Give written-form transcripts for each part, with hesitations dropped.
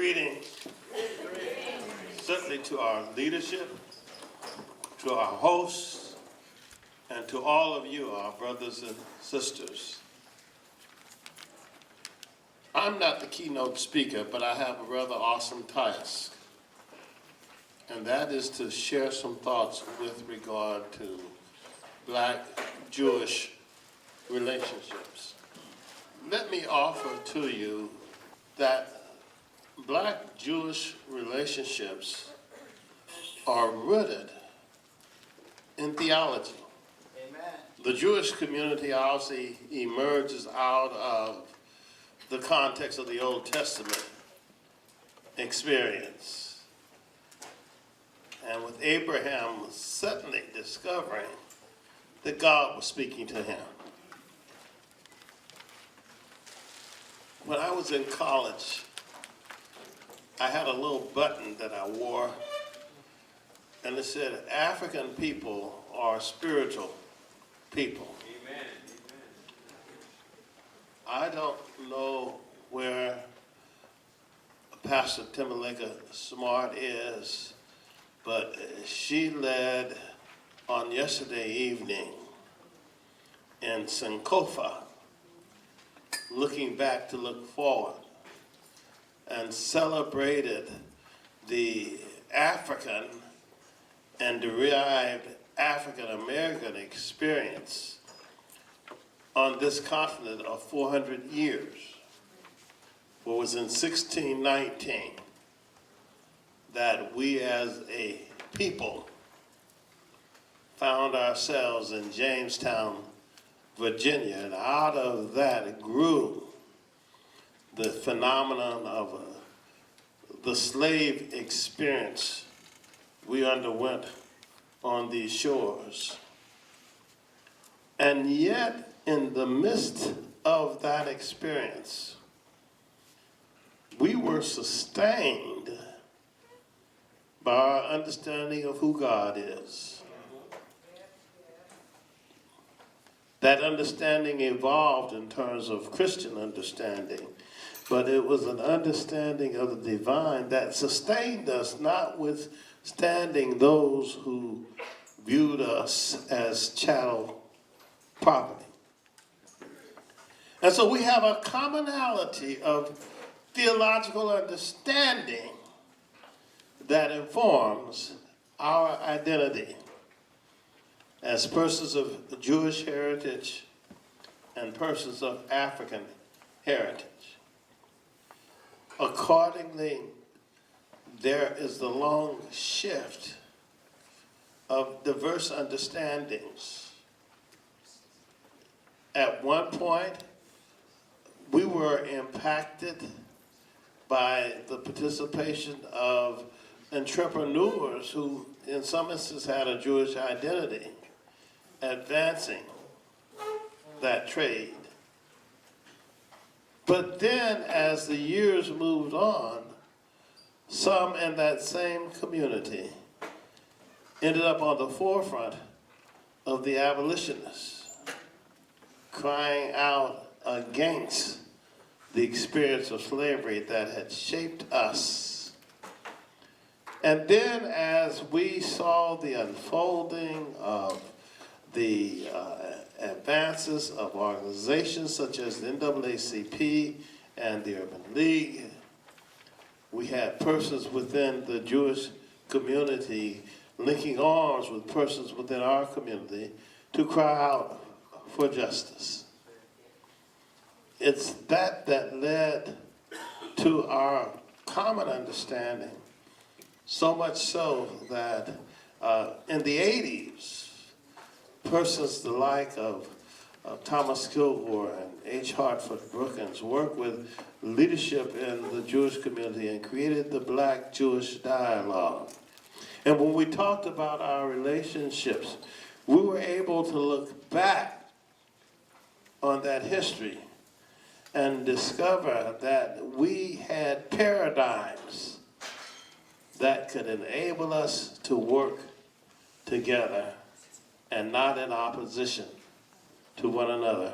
greeting, certainly to our leadership, to our hosts, and to all of you, our brothers and sisters. I'm not the keynote speaker, but I have a rather awesome task, and that is to share some thoughts with regard to Black-Jewish relationships. Let me offer to you that Black-Jewish relationships are rooted in theology. Amen. The Jewish community obviously emerges out of the context of the Old Testament experience. And with Abraham suddenly discovering that God was speaking to him. When I was in college, I had a little button that I wore, and it said, African people are spiritual people. Amen. I don't know where Pastor Timberlake Smart is, but she led on yesterday evening in Sankofa, looking back to look forward, and celebrated the African and derived African-American experience on this continent of 400 years. It was in 1619 that we as a people found ourselves in Jamestown, Virginia, and out of that grew the phenomenon of the slave experience we underwent on these shores. And yet, in the midst of that experience, we were sustained by our understanding of who God is. That understanding evolved in terms of Christian understanding, but it was an understanding of the divine that sustained us, notwithstanding those who viewed us as chattel property. And so we have a commonality of theological understanding that informs our identity as persons of Jewish heritage and persons of African heritage. Accordingly, there is the long shift of diverse understandings. At one point, we were impacted by the participation of entrepreneurs who, in some instances, had a Jewish identity, advancing that trade. But then, as the years moved on, some in that same community ended up on the forefront of the abolitionists, crying out against the experience of slavery that had shaped us. And then as we saw the unfolding of the advances of organizations such as the NAACP and the Urban League, we had persons within the Jewish community linking arms with persons within our community to cry out for justice. It's that led to our common understanding, so much so that in the 80s, persons the like of Thomas Kilgore and H. Hartford Brookins worked with leadership in the Jewish community and created the Black-Jewish Dialogue. And when we talked about our relationships, we were able to look back on that history and discover that we had paradigms that could enable us to work together and not in opposition to one another.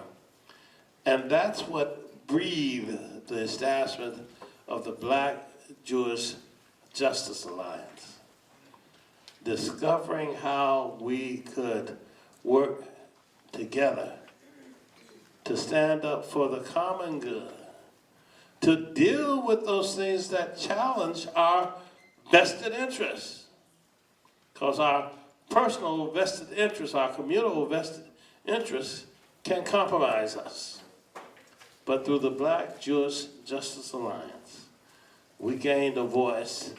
And that's what breathed the establishment of the Black Jewish Justice Alliance, discovering how we could work together to stand up for the common good, to deal with those things that challenge our vested interests. Because our personal vested interests, our communal vested interests can compromise us. But through the Black Jewish Justice Alliance, we gained a voice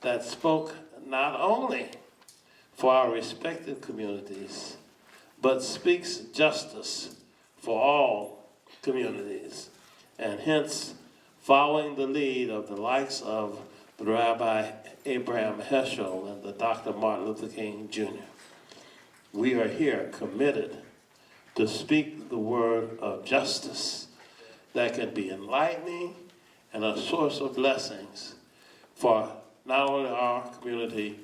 that spoke not only for our respective communities, but speaks justice for all communities. And hence, following the lead of the likes of the Rabbi Abraham Heschel and the Dr. Martin Luther King Jr., we are here committed to speak the word of justice that can be enlightening and a source of blessings for not only our community,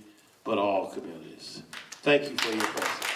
but all communities. Thank you for your presence.